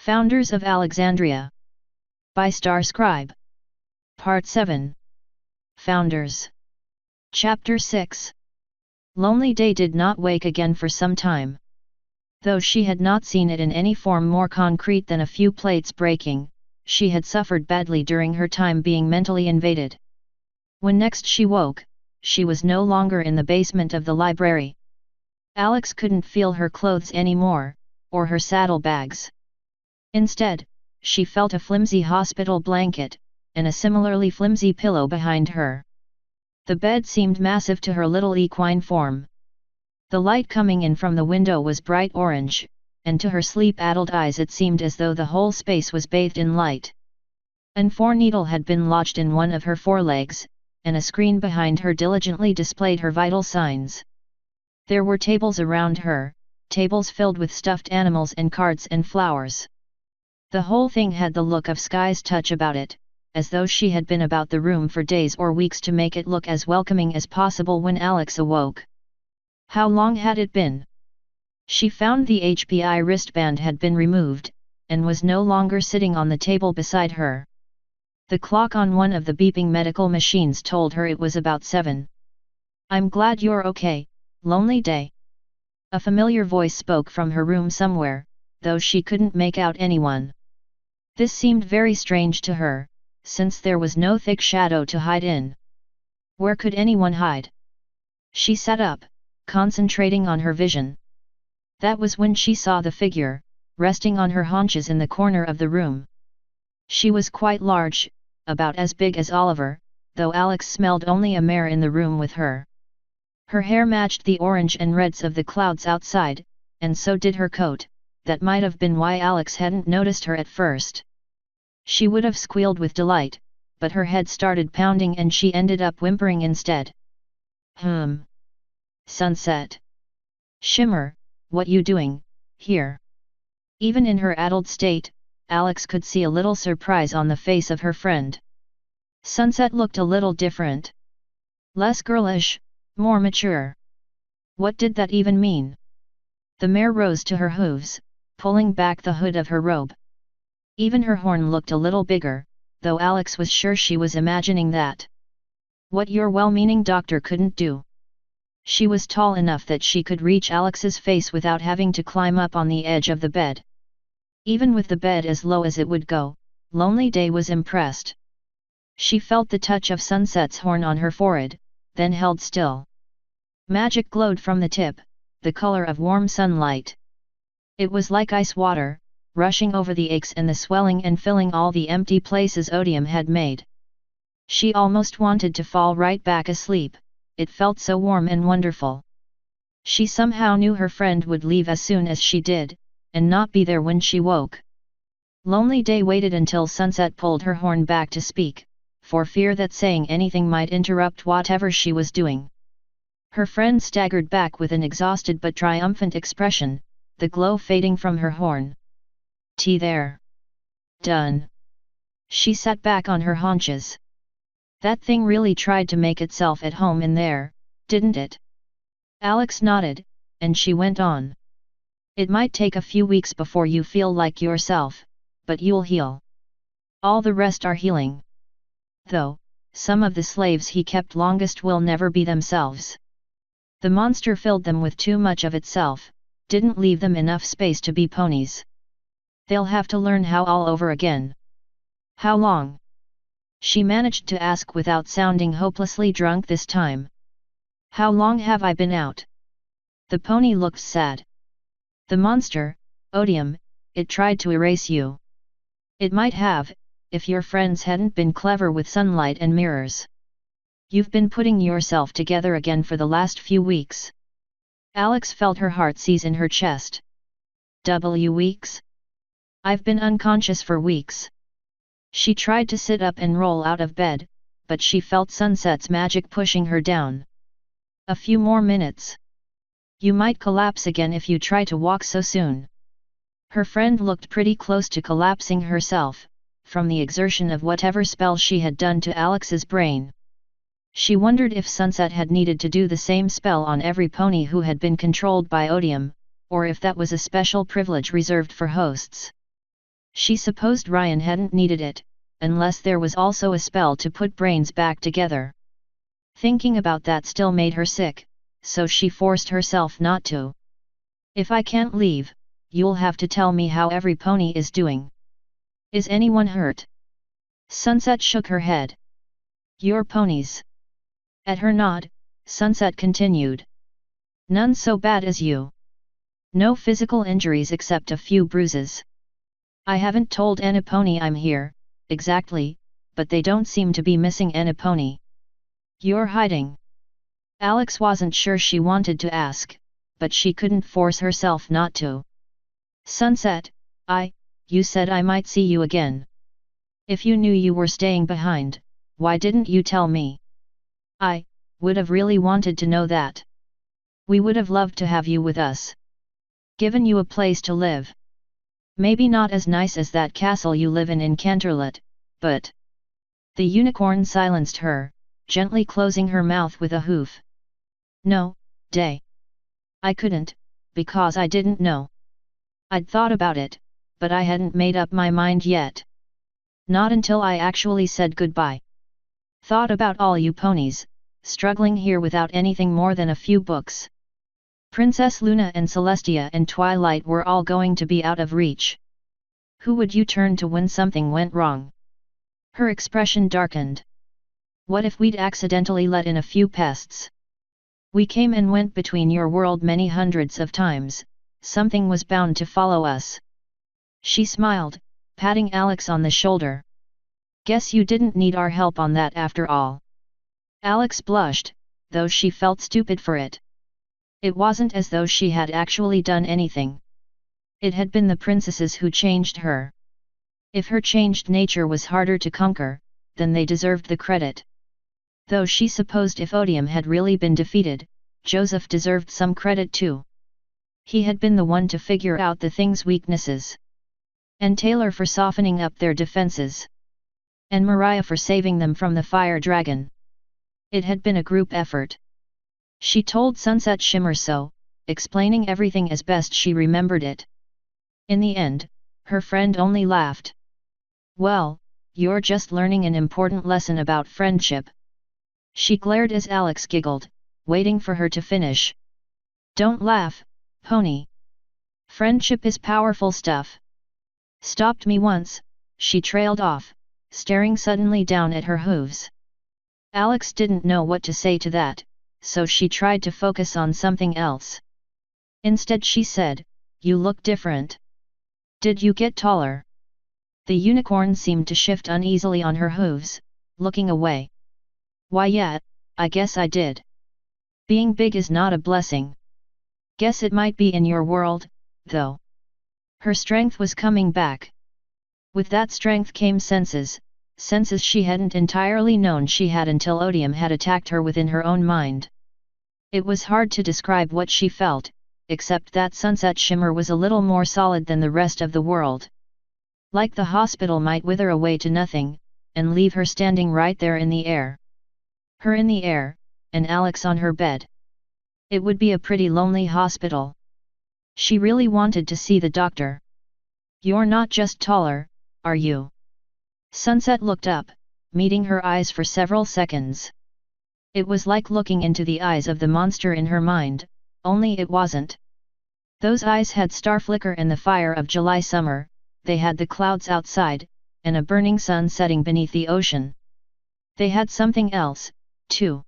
Founders of Alexandria. By Star Scribe. Part 7. Founders. Chapter 6. Lonely Day did not wake again for some time. Though she had not seen it in any form more concrete than a few plates breaking, she had suffered badly during her time being mentally invaded. When next she woke, she was no longer in the basement of the library. Alex couldn't feel her clothes anymore, or her saddlebags. Instead, she felt a flimsy hospital blanket, and a similarly flimsy pillow behind her. The bed seemed massive to her little equine form. The light coming in from the window was bright orange, and to her sleep-addled eyes it seemed as though the whole space was bathed in light. An needle had been lodged in one of her forelegs, and a screen behind her diligently displayed her vital signs. There were tables around her, tables filled with stuffed animals and cards and flowers. The whole thing had the look of Sky's touch about it, as though she had been about the room for days or weeks to make it look as welcoming as possible when Alex awoke. How long had it been? She found the HPI wristband had been removed, and was no longer sitting on the table beside her. The clock on one of the beeping medical machines told her it was about 7. "I'm glad you're okay, Lonely Day." A familiar voice spoke from her room somewhere, though she couldn't make out anyone. This seemed very strange to her, since there was no thick shadow to hide in. Where could anyone hide? She sat up, concentrating on her vision. That was when she saw the figure, resting on her haunches in the corner of the room. She was quite large, about as big as Oliver, though Alex smelled only a mare in the room with her. Her hair matched the orange and reds of the clouds outside, and so did her coat. That might have been why Alex hadn't noticed her at first. She would have squealed with delight, but her head started pounding and she ended up whimpering instead. Sunset. Shimmer, what you doing, here? Even in her addled state, Alex could see a little surprise on the face of her friend. Sunset looked a little different. Less girlish, more mature. What did that even mean? The mare rose to her hooves, pulling back the hood of her robe. Even her horn looked a little bigger, though Alex was sure she was imagining that. What your well-meaning doctor couldn't do. She was tall enough that she could reach Alex's face without having to climb up on the edge of the bed. Even with the bed as low as it would go, Lonely Day was impressed. She felt the touch of Sunset's horn on her forehead, then held still. Magic glowed from the tip, the color of warm sunlight. It was like ice water, rushing over the aches and the swelling and filling all the empty places odium had made. She almost wanted to fall right back asleep, it felt so warm and wonderful. She somehow knew her friend would leave as soon as she did, and not be there when she woke. Lonely Day waited until Sunset pulled her horn back to speak, for fear that saying anything might interrupt whatever she was doing. Her friend staggered back with an exhausted but triumphant expression, the glow fading from her horn. "Tea there. Done." She sat back on her haunches. "That thing really tried to make itself at home in there, didn't it?" Alex nodded, and she went on. "It might take a few weeks before you feel like yourself, but you'll heal. All the rest are healing. Though, some of the slaves he kept longest will never be themselves. The monster filled them with too much of itself, didn't leave them enough space to be ponies. They'll have to learn how all over again." "How long?" she managed to ask without sounding hopelessly drunk this time. "How long have I been out?" The pony looked sad. "The monster, odium, it tried to erase you. It might have, if your friends hadn't been clever with sunlight and mirrors. You've been putting yourself together again for the last few weeks." Alex felt her heart seize in her chest. Weeks? I've been unconscious for weeks." She tried to sit up and roll out of bed, but she felt Sunset's magic pushing her down. "A few more minutes. You might collapse again if you try to walk so soon." Her friend looked pretty close to collapsing herself, from the exertion of whatever spell she had done to Alex's brain. She wondered if Sunset had needed to do the same spell on every pony who had been controlled by odium, or if that was a special privilege reserved for hosts. She supposed Ryan hadn't needed it, unless there was also a spell to put brains back together. Thinking about that still made her sick, so she forced herself not to. If I can't leave, you'll have to tell me how every pony is doing. Is anyone hurt? Sunset shook her head. Your ponies. At her nod, Sunset continued. None so bad as you. No physical injuries except a few bruises. I haven't told any pony I'm here, exactly, but they don't seem to be missing any pony. You're hiding. Alex wasn't sure she wanted to ask, but she couldn't force herself not to. Sunset, you said I might see you again. If you knew you were staying behind, why didn't you tell me? I would have really wanted to know that. We would have loved to have you with us. Given you a place to live. Maybe not as nice as that castle you live in Canterlot, but... The unicorn silenced her, gently closing her mouth with a hoof. No, Day. I couldn't, because I didn't know. I'd thought about it, but I hadn't made up my mind yet. Not until I actually said goodbye. Thought about all you ponies, struggling here without anything more than a few books. Princess Luna and Celestia and Twilight were all going to be out of reach. Who would you turn to when something went wrong? Her expression darkened. What if we'd accidentally let in a few pests? We came and went between your world many hundreds of times, something was bound to follow us. She smiled, patting Alex on the shoulder. Guess you didn't need our help on that after all. Alex blushed, though she felt stupid for it. It wasn't as though she had actually done anything. It had been the princesses who changed her. If her changed nature was harder to conquer, then they deserved the credit. Though she supposed if Odium had really been defeated, Joseph deserved some credit too. He had been the one to figure out the thing's weaknesses. And Taylor for softening up their defenses. And Mariah for saving them from the fire dragon. It had been a group effort. She told Sunset Shimmer so, explaining everything as best she remembered it. In the end, her friend only laughed. Well, you're just learning an important lesson about friendship. She glared as Alex giggled, waiting for her to finish. Don't laugh, pony. Friendship is powerful stuff. Stopped me once, she trailed off, staring suddenly down at her hooves. Alex didn't know what to say to that, so she tried to focus on something else. Instead she said, you look different. Did you get taller? The unicorn seemed to shift uneasily on her hooves, looking away. Why yeah, I guess I did. Being big is not a blessing. Guess it might be in your world, though. Her strength was coming back. With that strength came senses she hadn't entirely known she had until Odium had attacked her within her own mind. It was hard to describe what she felt, except that Sunset Shimmer was a little more solid than the rest of the world. Like the hospital might wither away to nothing, and leave her standing right there in the air. Her in the air, and Alex on her bed. It would be a pretty lonely hospital. She really wanted to see the doctor. You're not just taller, are you? Sunset looked up, meeting her eyes for several seconds. It was like looking into the eyes of the monster in her mind, only it wasn't. Those eyes had star flicker and the fire of July summer, they had the clouds outside, and a burning sun setting beneath the ocean. They had something else, too.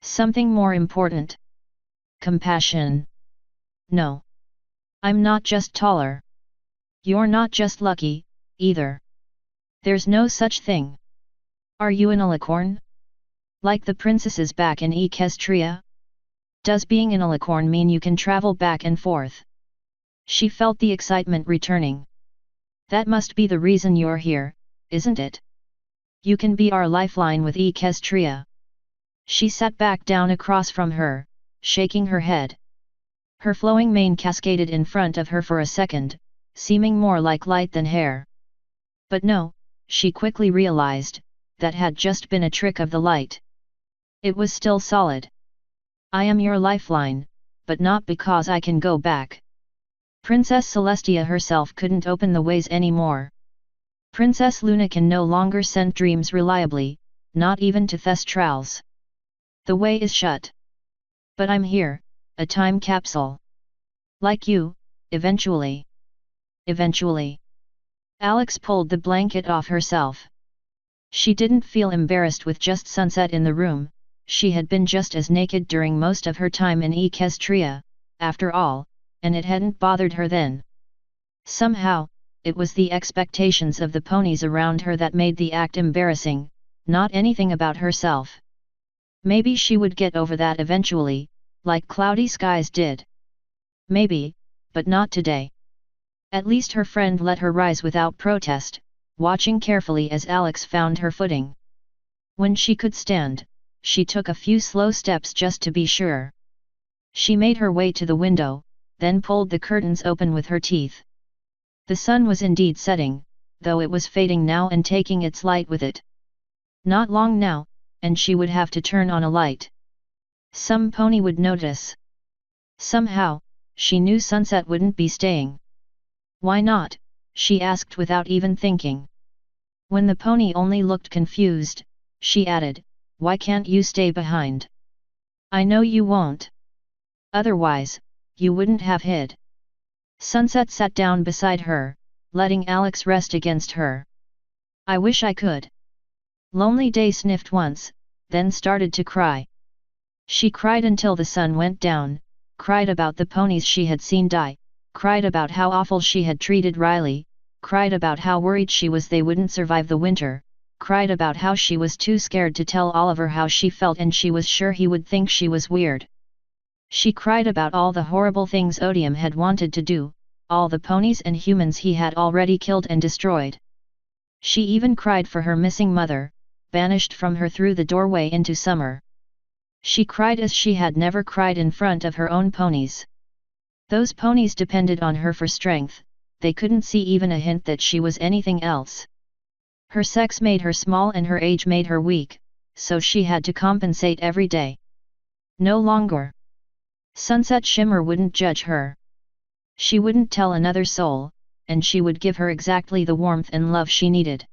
Something more important. Compassion. No. I'm not just taller. You're not just lucky, either. There's no such thing. Are you an alicorn? Like the princesses back in Equestria? Does being an alicorn mean you can travel back and forth? She felt the excitement returning. That must be the reason you're here, isn't it? You can be our lifeline with Equestria. She sat back down across from her, shaking her head. Her flowing mane cascaded in front of her for a second, seeming more like light than hair. But no, she quickly realized, that had just been a trick of the light. It was still solid. I am your lifeline, but not because I can go back. Princess Celestia herself couldn't open the ways anymore. Princess Luna can no longer send dreams reliably, not even to Thestrals. The way is shut. But I'm here, a time capsule. Like you, eventually. Eventually. Alex pulled the blanket off herself. She didn't feel embarrassed with just sunset in the room, she had been just as naked during most of her time in Alexandria, after all, and it hadn't bothered her then. Somehow, it was the expectations of the ponies around her that made the act embarrassing, not anything about herself. Maybe she would get over that eventually, like cloudy skies did. Maybe, but not today. At least her friend let her rise without protest, watching carefully as Alex found her footing. When she could stand, she took a few slow steps just to be sure. She made her way to the window, then pulled the curtains open with her teeth. The sun was indeed setting, though it was fading now and taking its light with it. Not long now, and she would have to turn on a light. Some pony would notice. Somehow, she knew Sunset wouldn't be staying. Why not? She asked without even thinking. When the pony only looked confused, she added, "Why can't you stay behind? I know you won't. Otherwise, you wouldn't have hid." Sunset sat down beside her, letting Alex rest against her. "I wish I could." Lonely Day sniffed once, then started to cry. She cried until the sun went down, cried about the ponies she had seen die, cried about how awful she had treated Riley, cried about how worried she was they wouldn't survive the winter, cried about how she was too scared to tell Oliver how she felt and she was sure he would think she was weird. She cried about all the horrible things Odium had wanted to do, all the ponies and humans he had already killed and destroyed. She even cried for her missing mother, banished from her through the doorway into summer. She cried as she had never cried in front of her own ponies. Those ponies depended on her for strength, they couldn't see even a hint that she was anything else. Her sex made her small and her age made her weak, so she had to compensate every day. No longer. Sunset Shimmer wouldn't judge her. She wouldn't tell another soul, and she would give her exactly the warmth and love she needed.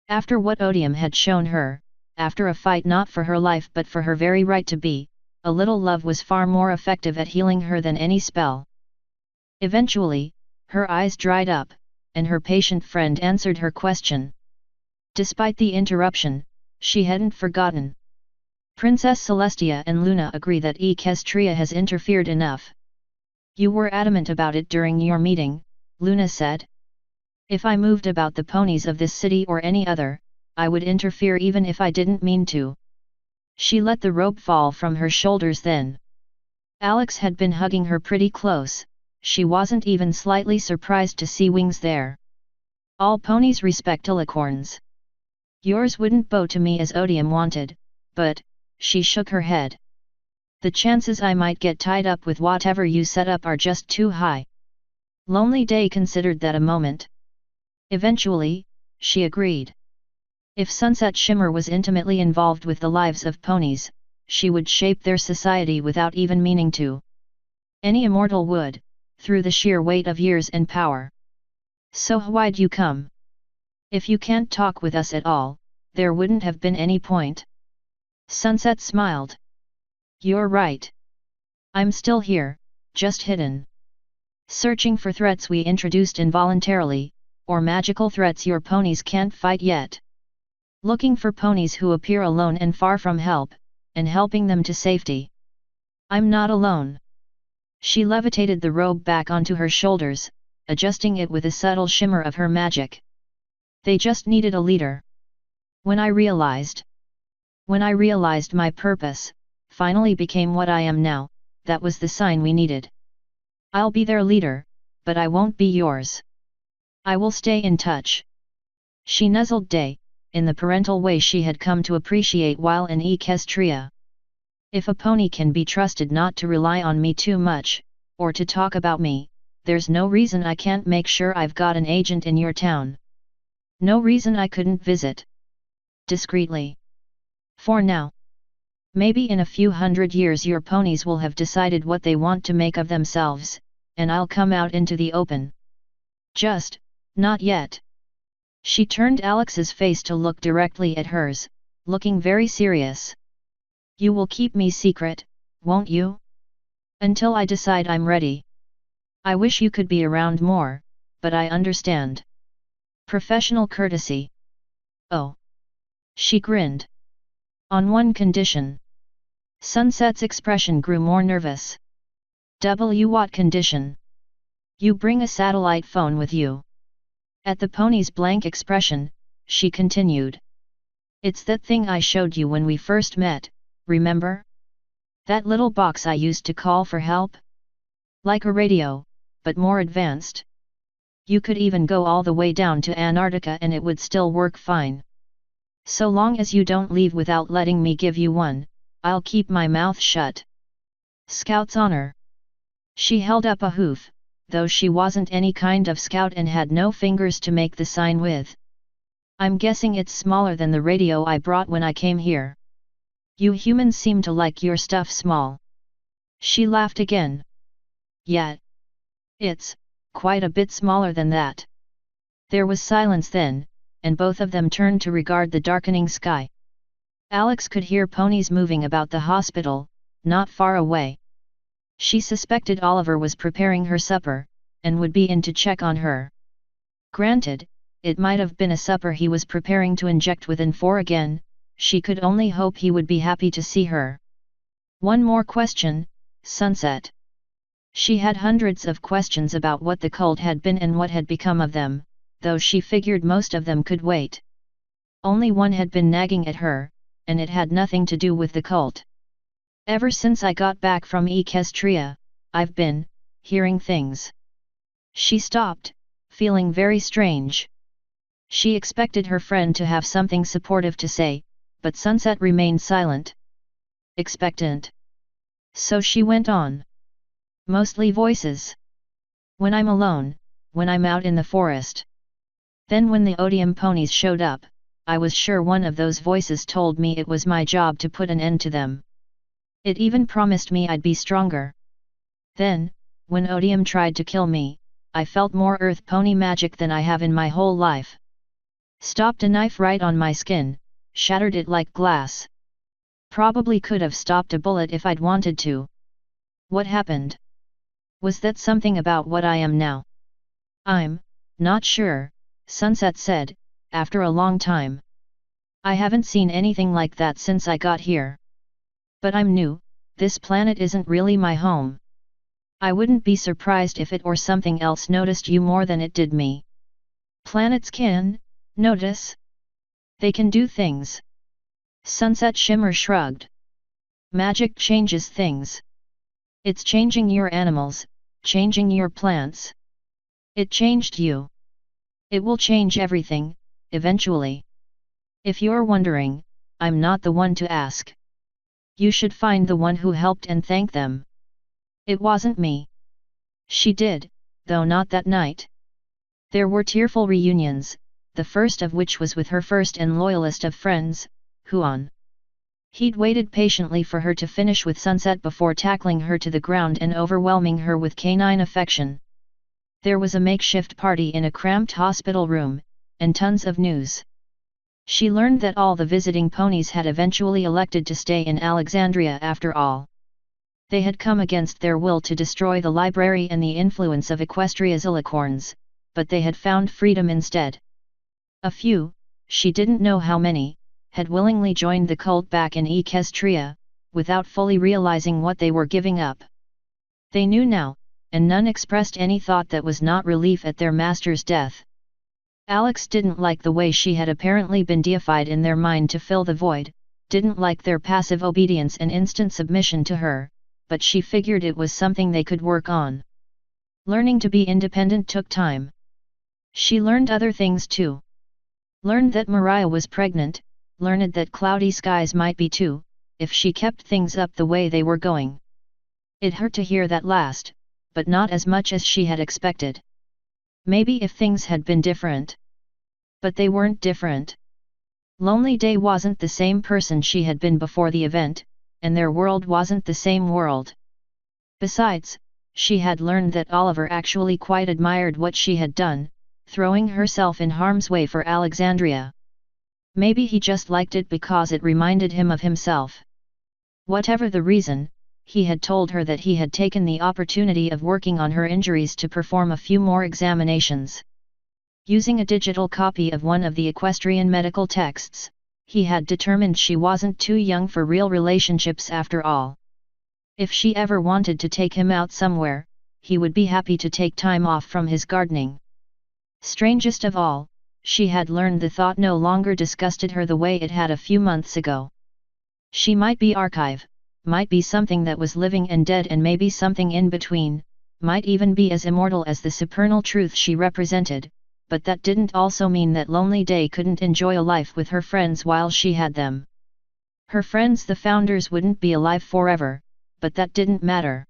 After what Odium had shown her, after a fight not for her life but for her very right to be, a little love was far more effective at healing her than any spell. Eventually, her eyes dried up, and her patient friend answered her question. Despite the interruption, she hadn't forgotten. Princess Celestia and Luna agree that Equestria has interfered enough. You were adamant about it during your meeting, Luna said. If I moved about the ponies of this city or any other, I would interfere even if I didn't mean to. She let the robe fall from her shoulders then. Alex had been hugging her pretty close, she wasn't even slightly surprised to see wings there. All ponies respect alicorns. Yours wouldn't bow to me as Odium wanted, but, she shook her head. The chances I might get tied up with whatever you set up are just too high. Lonely Day considered that a moment. Eventually, she agreed. If Sunset Shimmer was intimately involved with the lives of ponies, she would shape their society without even meaning to. Any immortal would, through the sheer weight of years and power. So why'd you come? If you can't talk with us at all, there wouldn't have been any point. Sunset smiled. You're right. I'm still here, just hidden. Searching for threats we introduced involuntarily, or magical threats your ponies can't fight yet. Looking for ponies who appear alone and far from help, and helping them to safety. I'm not alone. She levitated the robe back onto her shoulders, adjusting it with a subtle shimmer of her magic. They just needed a leader. When I realized my purpose, finally became what I am now, that was the sign we needed. I'll be their leader, but I won't be yours. I will stay in touch. She nuzzled Day, in the parental way she had come to appreciate while in Equestria. If a pony can be trusted not to rely on me too much, or to talk about me, there's no reason I can't make sure I've got an agent in your town. No reason I couldn't visit. Discreetly. For now. Maybe in a few hundred years your ponies will have decided what they want to make of themselves, and I'll come out into the open. Just, not yet. She turned Alex's face to look directly at hers, looking very serious. You will keep me secret, won't you? Until I decide I'm ready. I wish you could be around more, but I understand. Professional courtesy. Oh. She grinned. On one condition. Sunset's expression grew more nervous. What condition? You bring a satellite phone with you. At the pony's blank expression, she continued. It's that thing I showed you when we first met, remember? That little box I used to call for help? Like a radio, but more advanced. You could even go all the way down to Antarctica and it would still work fine. So long as you don't leave without letting me give you one, I'll keep my mouth shut. Scout's honor. She held up a hoof, though she wasn't any kind of scout and had no fingers to make the sign with. I'm guessing it's smaller than the radio I brought when I came here. You humans seem to like your stuff small. She laughed again. Yeah. It's quite a bit smaller than that. There was silence then, and both of them turned to regard the darkening sky. Alex could hear ponies moving about the hospital, not far away. She suspected Oliver was preparing her supper, and would be in to check on her. Granted, it might have been a supper he was preparing to inject within 4 again, she could only hope he would be happy to see her. One more question, Sunset. She had hundreds of questions about what the cult had been and what had become of them, though she figured most of them could wait. Only one had been nagging at her, and it had nothing to do with the cult. Ever since I got back from Alexandria, I've been hearing things. She stopped, feeling very strange. She expected her friend to have something supportive to say, but Sunset remained silent. Expectant. So she went on. Mostly voices. When I'm alone, when I'm out in the forest. Then when the odium ponies showed up, I was sure one of those voices told me it was my job to put an end to them. It even promised me I'd be stronger. Then, when odium tried to kill me, I felt more earth pony magic than I have in my whole life. Stopped a knife right on my skin, shattered it like glass. Probably could have stopped a bullet if I'd wanted to. What happened? Was that something about what I am now? I'm not sure, Sunset said, after a long time. I haven't seen anything like that since I got here. But I'm new, this planet isn't really my home. I wouldn't be surprised if it or something else noticed you more than it did me. Planets can notice. They can do things. Sunset Shimmer shrugged. Magic changes things. It's changing your animals, changing your plants. It changed you. It will change everything, eventually. If you're wondering, I'm not the one to ask. You should find the one who helped and thank them. It wasn't me. She did, though not that night. There were tearful reunions, the first of which was with her first and loyalist of friends, Huan. He'd waited patiently for her to finish with Sunset before tackling her to the ground and overwhelming her with canine affection. There was a makeshift party in a cramped hospital room, and tons of news. She learned that all the visiting ponies had eventually elected to stay in Alexandria after all. They had come against their will to destroy the library and the influence of Equestria's alicorns, but they had found freedom instead. A few, she didn't know how many, had willingly joined the cult back in Equestria, without fully realizing what they were giving up. They knew now, and none expressed any thought that was not relief at their master's death. Alex didn't like the way she had apparently been deified in their mind to fill the void, didn't like their passive obedience and instant submission to her, but she figured it was something they could work on. Learning to be independent took time. She learned other things too. Learned that Mariah was pregnant, learned that cloudy skies might be too, if she kept things up the way they were going. It hurt to hear that last, but not as much as she had expected. Maybe if things had been different. But they weren't different. Lonely Day wasn't the same person she had been before the event, and their world wasn't the same world. Besides, She had learned that Oliver actually quite admired what she had done, throwing herself in harm's way for Alexandria. Maybe he just liked it because it reminded him of himself. Whatever the reason, he had told her that he had taken the opportunity of working on her injuries to perform a few more examinations. Using a digital copy of one of the equestrian medical texts, he had determined she wasn't too young for real relationships after all. If she ever wanted to take him out somewhere, he would be happy to take time off from his gardening. Strangest of all, she had learned the thought no longer disgusted her the way it had a few months ago. She might be archive, might be something that was living and dead, and maybe something in between, might even be as immortal as the supernal truth she represented, but that didn't also mean that Lonely Day couldn't enjoy a life with her friends while she had them. Her friends, the founders, wouldn't be alive forever, but that didn't matter.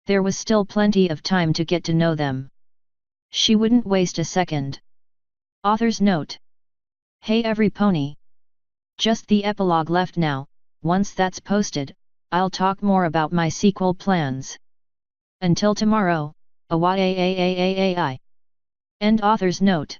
There was still plenty of time to get to know them. She wouldn't waste a second. Author's note. Hey every pony! Just the epilogue left now. Once that's posted, I'll talk more about my sequel plans. Until tomorrow, awai. End author's note.